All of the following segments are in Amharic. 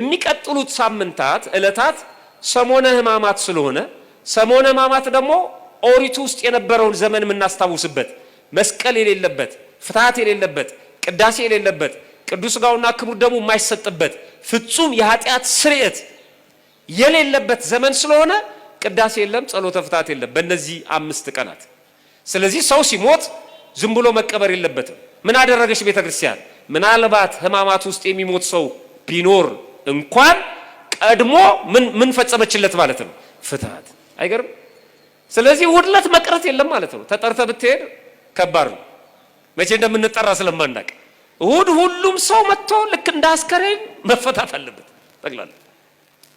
የሚቀጥሉት ሳምንታት ዕለታት ሰሞነ ሕማማት ስለሆነ ሰሞነ ሕማማት ደግሞ ኦሪት ውስጥ የነበረውን ዘመን የምናስታውስበት መስቀል የሌለበት ፍትሐት የሌለበት ቅዳሴ የሌለበት ቅዱስ ሥጋውና ክቡር ደሙ የማይሰጥበት ፍጹም የኃጢአት ስርየት የሌለበት ዘመን ስለሆነ ቅዳሴ የለም፣ ጸሎተ ፍትሐት የለም በእነዚህ 5 ቀናት። ስለዚህ ሰው ሲሞት ዝም ብሎ መቀበር የለበትም። ምን አደረገች ቤተክርስቲያን? ምናልባት ሕማማት ውስጥ የሚሞት ሰው ቢኖር እንኳን ቀድሞ ምን ፈጸመችለት ማለት ነው? ፍትሐት። አይገርም? ስለዚህ ውድለት መቅረት የለም ማለት ነው። ተጠርተ ብትሄድ ከባድ ነው። መቼ እንደምንጠራ ስለማናቅ እሁድ ሁሉም ሰው መጥቶ ልክ እንደ አስከሬን መፈታት አለበት። ጠቅላላ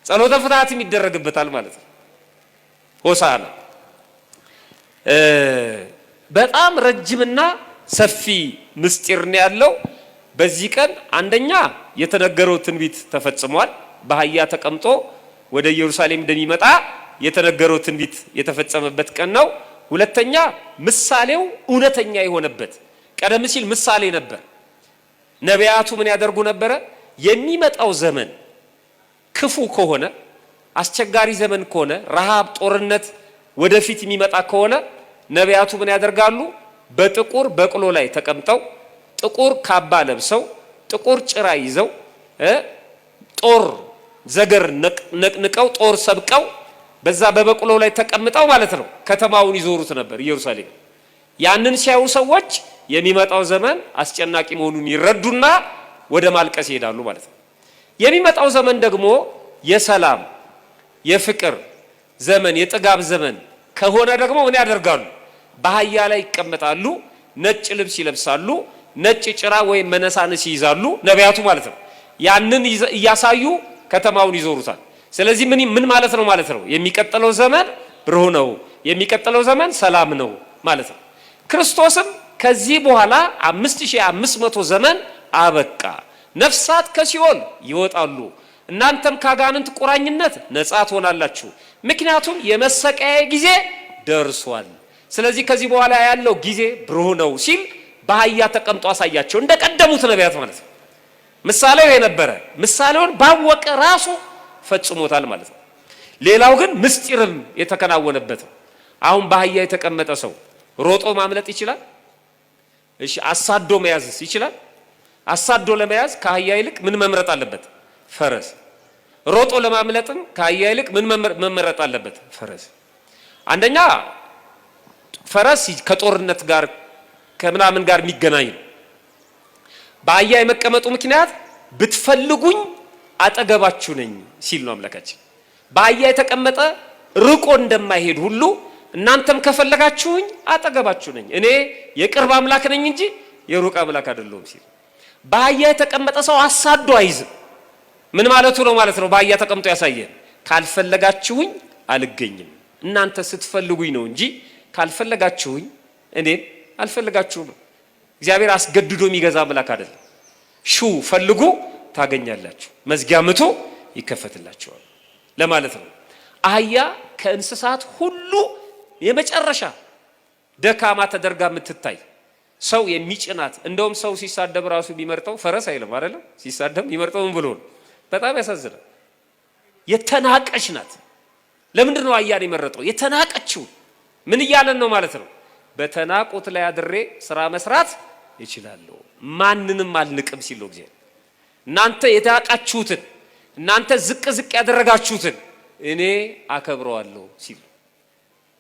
ጸሎተ ፍትሐት ይደረግበታል ማለት ነው። ሆሳዕና በጣም ረጅምና ሰፊ ምስጢር ነው ያለው። በዚህ ቀን አንደኛ የተነገረው ትንቢት ተፈጽሟል። በአህያ ተቀምጦ ወደ ኢየሩሳሌም እንደሚመጣ የተነገረው ትንቢት የተፈጸመበት ቀን ነው። ሁለተኛ ምሳሌው እውነተኛ የሆነበት። ቀደም ሲል ምሳሌ ነበር። ነቢያቱ ምን ያደርጉ ነበረ? የሚመጣው ዘመን ክፉ ከሆነ አስቸጋሪ ዘመን ከሆነ ረሃብ፣ ጦርነት ወደፊት የሚመጣ ከሆነ ነቢያቱ ምን ያደርጋሉ? በጥቁር በቅሎ ላይ ተቀምጠው ጥቁር ካባ ለብሰው ጥቁር ጭራ ይዘው ጦር ዘገር ነቅንቀው ጦር ሰብቀው በዛ በበቅሎ ላይ ተቀምጠው ማለት ነው ከተማውን ይዞሩት ነበር ኢየሩሳሌም። ያንን ሲያዩ ሰዎች የሚመጣው ዘመን አስጨናቂ መሆኑን ይረዱና ወደ ማልቀስ ይሄዳሉ ማለት ነው። የሚመጣው ዘመን ደግሞ የሰላም የፍቅር ዘመን የጥጋብ ዘመን ከሆነ ደግሞ ምን ያደርጋሉ? በአህያ ላይ ይቀመጣሉ፣ ነጭ ልብስ ይለብሳሉ፣ ነጭ ጭራ ወይም መነሳንስ ይይዛሉ ነቢያቱ ማለት ነው። ያንን እያሳዩ ከተማውን ይዞሩታል። ስለዚህ ምን ማለት ነው ማለት ነው? የሚቀጥለው ዘመን ብሩህ ነው፣ የሚቀጥለው ዘመን ሰላም ነው ማለት ነው። ክርስቶስም ከዚህ በኋላ 5500 ዘመን አበቃ፣ ነፍሳት ከሲኦል ይወጣሉ፣ እናንተም ከአጋንንት ቁራኝነት ነፃ ትሆናላችሁ፣ ምክንያቱም የመሰቀያ ጊዜ ደርሷል። ስለዚህ ከዚህ በኋላ ያለው ጊዜ ብሩህ ነው ሲል በአህያ ተቀምጦ አሳያቸው፣ እንደቀደሙት ነቢያት ማለት ነው። ምሳሌው የነበረ ምሳሌውን ባወቀ ራሱ ፈጽሞታል ማለት ነው። ሌላው ግን ምስጢርም የተከናወነበት ነው። አሁን በአህያ የተቀመጠ ሰው ሮጦ ማምለጥ ይችላል? እሺ፣ አሳዶ መያዝስ ይችላል? አሳዶ ለመያዝ ከአህያ ይልቅ ምን መምረጥ አለበት? ፈረስ። ሮጦ ለማምለጥም ከአህያ ይልቅ ምን መመረጥ አለበት? ፈረስ። አንደኛ ፈረስ ከጦርነት ጋር ከምናምን ጋር የሚገናኝ ነው። በአህያ የመቀመጡ ምክንያት ብትፈልጉኝ አጠገባችሁ ነኝ ሲል ነው አምላካችን። በአህያ የተቀመጠ ርቆ እንደማይሄድ ሁሉ እናንተም ከፈለጋችሁኝ አጠገባችሁ ነኝ፣ እኔ የቅርብ አምላክ ነኝ እንጂ የሩቅ አምላክ አይደለሁም ሲል። በአህያ የተቀመጠ ሰው አሳዶ አይዝም። ምን ማለቱ ነው ማለት ነው? በአህያ ተቀምጦ ያሳየን፣ ካልፈለጋችሁኝ አልገኝም፣ እናንተ ስትፈልጉኝ ነው እንጂ ካልፈለጋችሁኝ እኔን አልፈልጋችሁም። እግዚአብሔር አስገድዶ የሚገዛ አምላክ አይደለም። ሹ ፈልጉ ታገኛላችሁ፣ መዝጊያ ምቱ ይከፈትላችኋል ለማለት ነው። አህያ ከእንስሳት ሁሉ የመጨረሻ ደካማ ተደርጋ የምትታይ ሰው የሚጭናት። እንደውም ሰው ሲሳደብ ራሱ ቢመርጠው ፈረስ አይልም አይደለም? ሲሳደብ የሚመርጠው ምን ብሎ ነው? በጣም ያሳዝናል። የተናቀች ናት። ለምንድን ነው አህያን የመረጠው? የተናቀችው ምን እያለን ነው ማለት ነው? በተናቁት ላይ አድሬ ስራ መስራት ይችላለሁ፣ ማንንም አልንቅም ሲለው ጊዜ እናንተ የተናቃችሁትን እናንተ ዝቅ ዝቅ ያደረጋችሁትን እኔ አከብረዋለሁ ሲል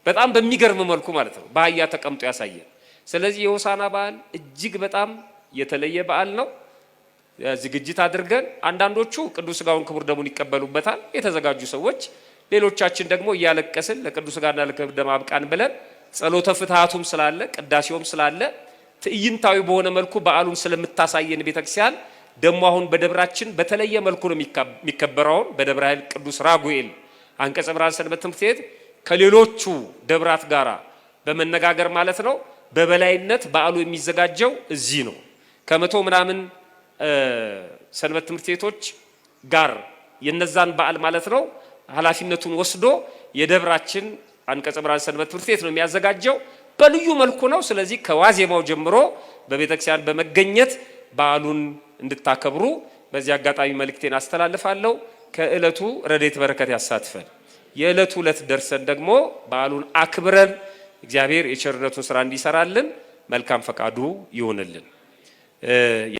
በጣም በሚገርም መልኩ ማለት ነው በአህያ ተቀምጦ ያሳየን። ስለዚህ የሆሳዕና በዓል እጅግ በጣም የተለየ በዓል ነው። ዝግጅት አድርገን አንዳንዶቹ ቅዱስ ሥጋውን ክቡር ደሙን ይቀበሉበታል የተዘጋጁ ሰዎች፣ ሌሎቻችን ደግሞ እያለቀስን ለቅዱስ ሥጋና ለክቡር ደም አብቃን ብለን ጸሎተ ፍትሐቱም ስላለ ቅዳሴውም ስላለ ትዕይንታዊ በሆነ መልኩ በዓሉን ስለምታሳየን ቤተክርስቲያን ደግሞ አሁን በደብራችን በተለየ መልኩ ነው የሚከበረው። በደብረ ኃይል ቅዱስ ራጉኤል አንቀጸ ብርሃን ሰንበት ትምህርት ቤት ከሌሎቹ ደብራት ጋራ በመነጋገር ማለት ነው በበላይነት በዓሉ የሚዘጋጀው እዚህ ነው። ከመቶ ምናምን ሰንበት ትምህርት ቤቶች ጋር የነዛን በዓል ማለት ነው ኃላፊነቱን ወስዶ የደብራችን አንቀጸ ብርሃን ሰንበት ትምህርት ቤት ነው የሚያዘጋጀው። በልዩ መልኩ ነው። ስለዚህ ከዋዜማው ጀምሮ በቤተክርስቲያን በመገኘት በዓሉን እንድታከብሩ በዚህ አጋጣሚ መልእክቴን አስተላልፋለሁ። ከእለቱ ረድኤት በረከት ያሳትፈን። የእለቱ ዕለት ደርሰን ደግሞ በዓሉን አክብረን እግዚአብሔር የቸርነቱን ስራ እንዲሰራልን መልካም ፈቃዱ ይሆንልን።